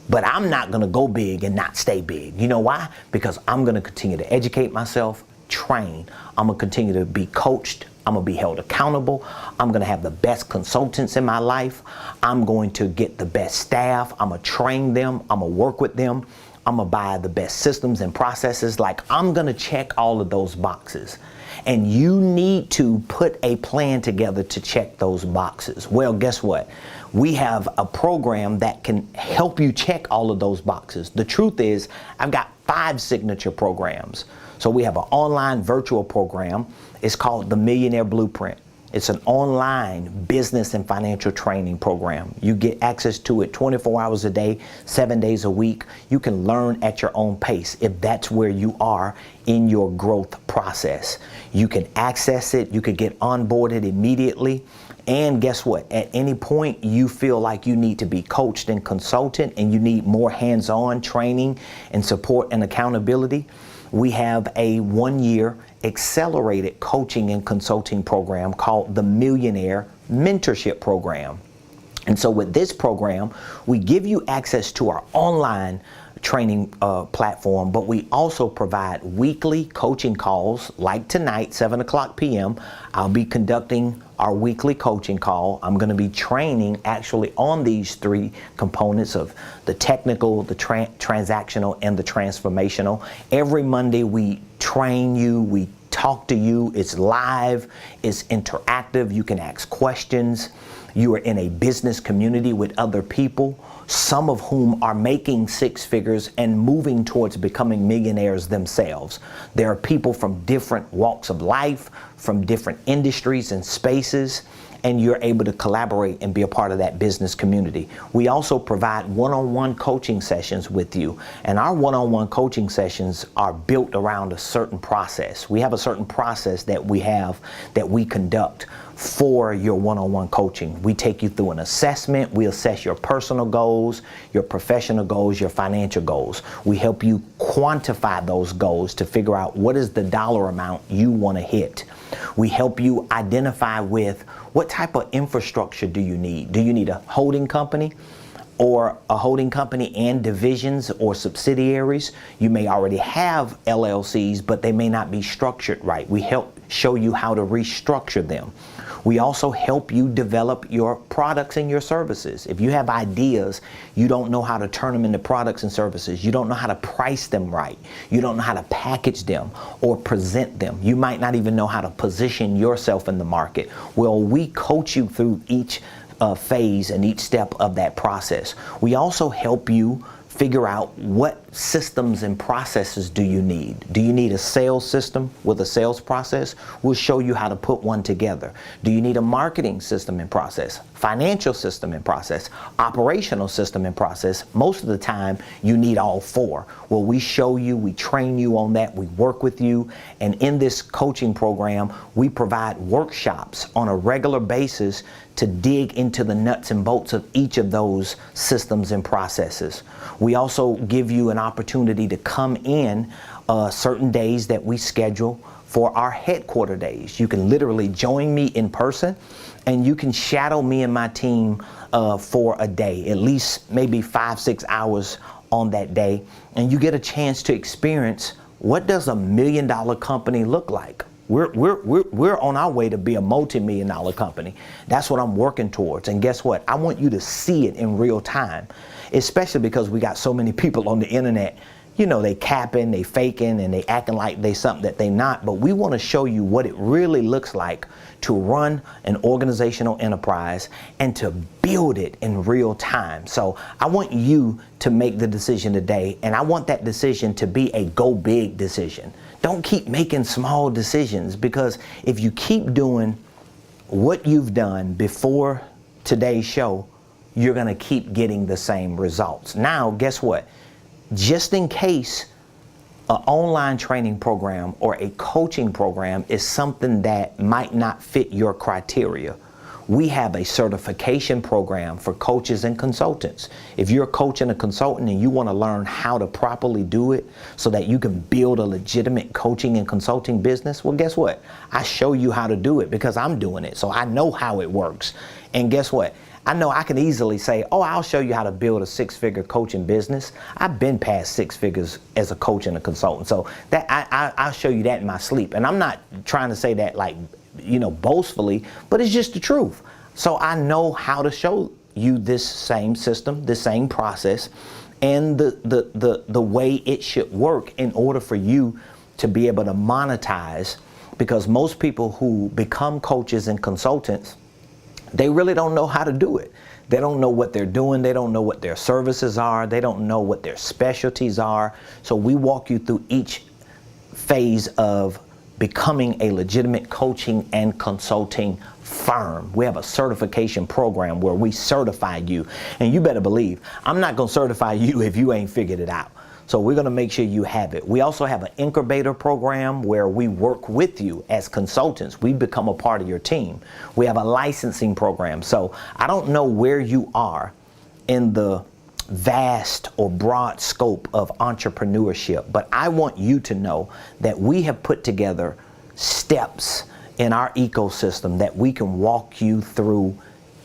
But I'm not going to go big and not stay big. You know why? Because I'm going to continue to educate myself, train. I'm going to continue to be coached. I'm going to be held accountable. I'm going to have the best consultants in my life. I'm going to get the best staff. I'm going to train them. I'm going to work with them. I'm going to buy the best systems and processes. Like, I'm going to check all of those boxes. And you need to put a plan together to check those boxes. Well, guess what? We have a program that can help you check all of those boxes. The truth is, I've got 5 signature programs. So we have an online virtual program. It's called the Millionaire Blueprint. It's an online business and financial training program. You get access to it 24 hours a day, 7 days a week. You can learn at your own pace if that's where you are in your growth process. You can access it. You could get onboarded immediately. And guess what? At any point you feel like you need to be coached and consulted and you need more hands-on training and support and accountability, we have a 1-year accelerated coaching and consulting program called the Millionaire Mentorship Program. And so with this program, we give you access to our online training platform, but we also provide weekly coaching calls like tonight, 7 o'clock p.m. I'll be conducting our weekly coaching call. I'm going to be training actually on these 3 components of the technical, the transactional, and the transformational. Every Monday we train you, we talk to you. It's live, it's interactive. You can ask questions. You are in a business community with other people, some of whom are making 6 figures and moving towards becoming millionaires themselves. There are people from different walks of life, from different industries and spaces, and you're able to collaborate and be a part of that business community. We also provide one-on-one coaching sessions with you, and our one-on-one coaching sessions are built around a certain process. We have a certain process that we conduct for your one-on-one coaching. We take you through an assessment. We assess your personal goals, your professional goals, your financial goals. We help you quantify those goals to figure out what is the dollar amount you want to hit. We help you identify with what type of infrastructure do you need. Do you need a holding company, or a holding company and divisions or subsidiaries? You may already have LLCs, but they may not be structured right. We help show you how to restructure them. We also help you develop your products and your services. If you have ideas, you don't know how to turn them into products and services. You don't know how to price them right. You don't know how to package them or present them. You might not even know how to position yourself in the market. Well, we coach you through each phase and each step of that process. We also help you figure out what systems and processes do you need. Do you need a sales system with a sales process? We'll show you how to put one together. Do you need a marketing system and process, financial system and process, operational system and process? Most of the time you need all 4. Well, we show you, we train you on that, we work with you, and in this coaching program we provide workshops on a regular basis to dig into the nuts and bolts of each of those systems and processes. We also give you an opportunity to come in certain days that we schedule for our headquarter days. You can literally join me in person, and you can shadow me and my team for a day, at least maybe 5-6 hours on that day, and you get a chance to experience what does a $1 million company look like. We're on our way to be a multi-million dollar company. That's what I'm working towards. And guess what? I want you to see it in real time, especially because we got so many people on the internet. You know, they capping, they faking, and they acting like they something that they not. But we want to show you what it really looks like to run an organizational enterprise and to build it in real time. So I want you to make the decision today, and I want that decision to be a go big decision. Don't keep making small decisions, because if you keep doing what you've done before today's show, you're going to keep getting the same results. Now, guess what? Just in case an online training program or a coaching program is something that might not fit your criteria, we have a certification program for coaches and consultants. If you're a coach and a consultant and you want to learn how to properly do it so that you can build a legitimate coaching and consulting business, well, guess what? I show you how to do it because I'm doing it. So I know how it works. And guess what? I know I can easily say, oh, I'll show you how to build a 6-figure coaching business. I've been past 6 figures as a coach and a consultant. So that I'll show you that in my sleep. And I'm not trying to say that like, boastfully, but it's just the truth. So I know how to show you this same system, this same process, and the way it should work in order for you to be able to monetize. Because most people who become coaches and consultants, they really don't know how to do it. They don't know what they're doing. They don't know what their services are. They don't know what their specialties are. So we walk you through each phase of becoming a legitimate coaching and consulting firm. We have a certification program where we certify you. And you better believe, I'm not going to certify you if you ain't figured it out. So we're going to make sure you have it. We also have an Incubator Program where we work with you as consultants. We become a part of your team. We have a licensing program. So I don't know where you are in the vast or broad scope of entrepreneurship, but I want you to know that we have put together steps in our ecosystem that we can walk you through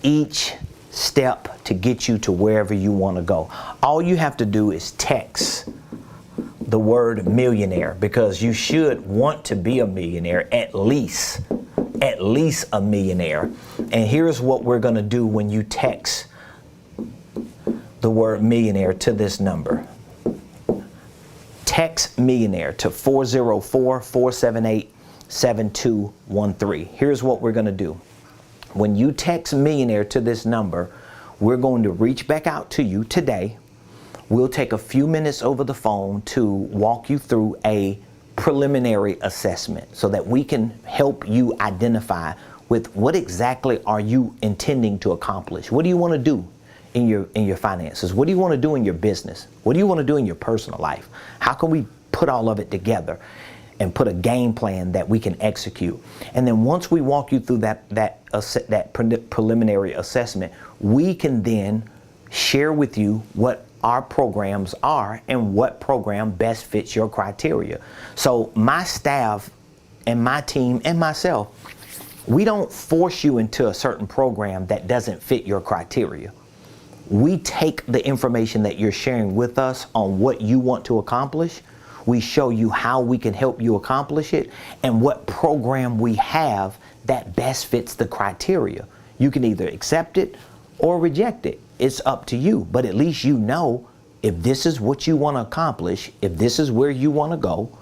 each step to get you to wherever you want to go. All you have to do is text the word millionaire, because you should want to be a millionaire at least at least a millionaire. And here's what we're going to do when you text the word millionaire to this number. Text millionaire to 404-478-7213. Here's what we're going to do. When you text millionaire to this number, we're going to reach back out to you today. We'll take a few minutes over the phone to walk you through a preliminary assessment so that we can help you identify with what exactly are you intending to accomplish. What do you want to do in your finances? What do you want to do in your business? What do you want to do in your personal life? How can we put all of it together and put a game plan that we can execute? And then once we walk you through that preliminary assessment, we can then share with you what our programs are and what program best fits your criteria. So my staff and my team and myself, we don't force you into a certain program that doesn't fit your criteria. We take the information that you're sharing with us on what you want to accomplish. We show you how we can help you accomplish it and what program we have that best fits the criteria. You can either accept it or reject it. It's up to you, but at least you know if this is what you want to accomplish, if this is where you want to go,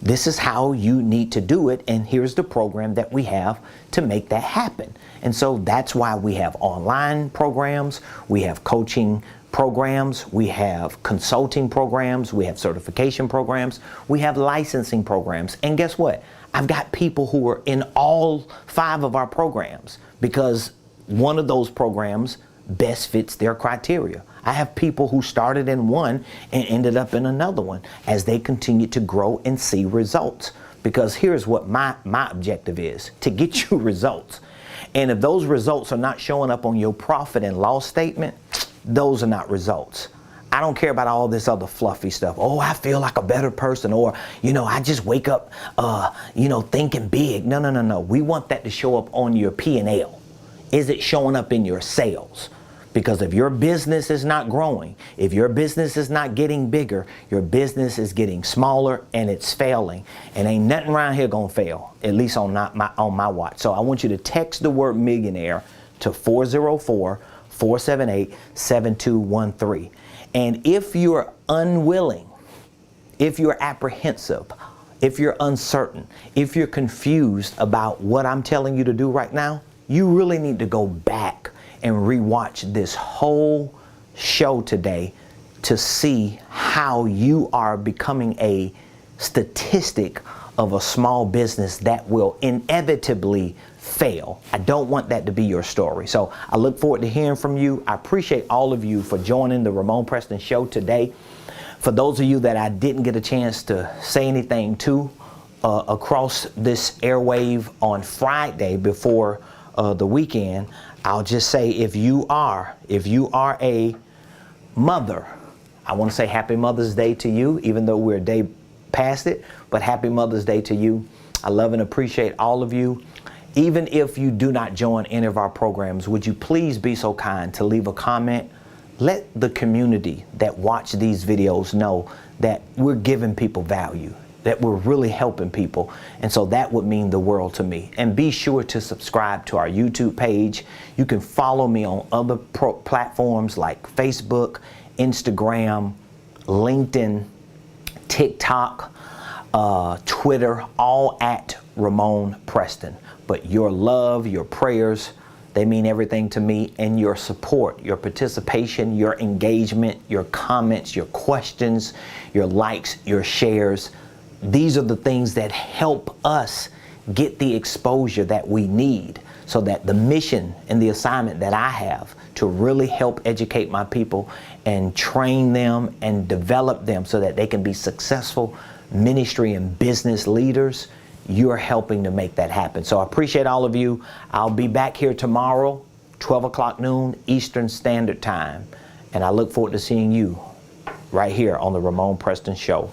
this is how you need to do it, and here's the program that we have to make that happen. And so that's why we have online programs, we have coaching programs, we have consulting programs, we have certification programs, we have licensing programs. And guess what? I've got people who are in all 5 of our programs because one of those programs best fits their criteria. I have people who started in one and ended up in another one as they continue to grow and see results. Because here's what my objective is, to get you results. And if those results are not showing up on your profit and loss statement, those are not results. I don't care about all this other fluffy stuff. Oh, I feel like a better person, or, I just wake up, thinking big. No. We want that to show up on your P&L. Is it showing up in your sales? Because if your business is not growing, if your business is not getting bigger, your business is getting smaller and it's failing. And ain't nothing around here gonna fail, at least on my watch. So I want you to text the word millionaire to 404-478-7213. And if you're unwilling, if you're apprehensive, if you're uncertain, if you're confused about what I'm telling you to do right now, you really need to go back and rewatch this whole show today to see how you are becoming a statistic of a small business that will inevitably fail. I don't want that to be your story. So I look forward to hearing from you. I appreciate all of you for joining the Ramon Preston Show today. For those of you that I didn't get a chance to say anything to across this airwave on Friday before the weekend, I'll just say if you are a mother, I want to say Happy Mother's Day to you, even though we're a day past it, but Happy Mother's Day to you. I love and appreciate all of you. Even if you do not join any of our programs, would you please be so kind to leave a comment? Let the community that watch these videos know that we're giving people value, that we're really helping people. And so that would mean the world to me. And be sure to subscribe to our YouTube page. You can follow me on other platforms like Facebook, Instagram, LinkedIn, TikTok, Twitter, all at Ramon Preston. But your love, your prayers, they mean everything to me, and your support, your participation, your engagement, your comments, your questions, your likes, your shares. These are the things that help us get the exposure that we need so that the mission and the assignment that I have to really help educate my people and train them and develop them so that they can be successful ministry and business leaders, you're helping to make that happen. So I appreciate all of you. I'll be back here tomorrow, 12 o'clock noon Eastern Standard Time. And I look forward to seeing you right here on the Ramon Preston Show.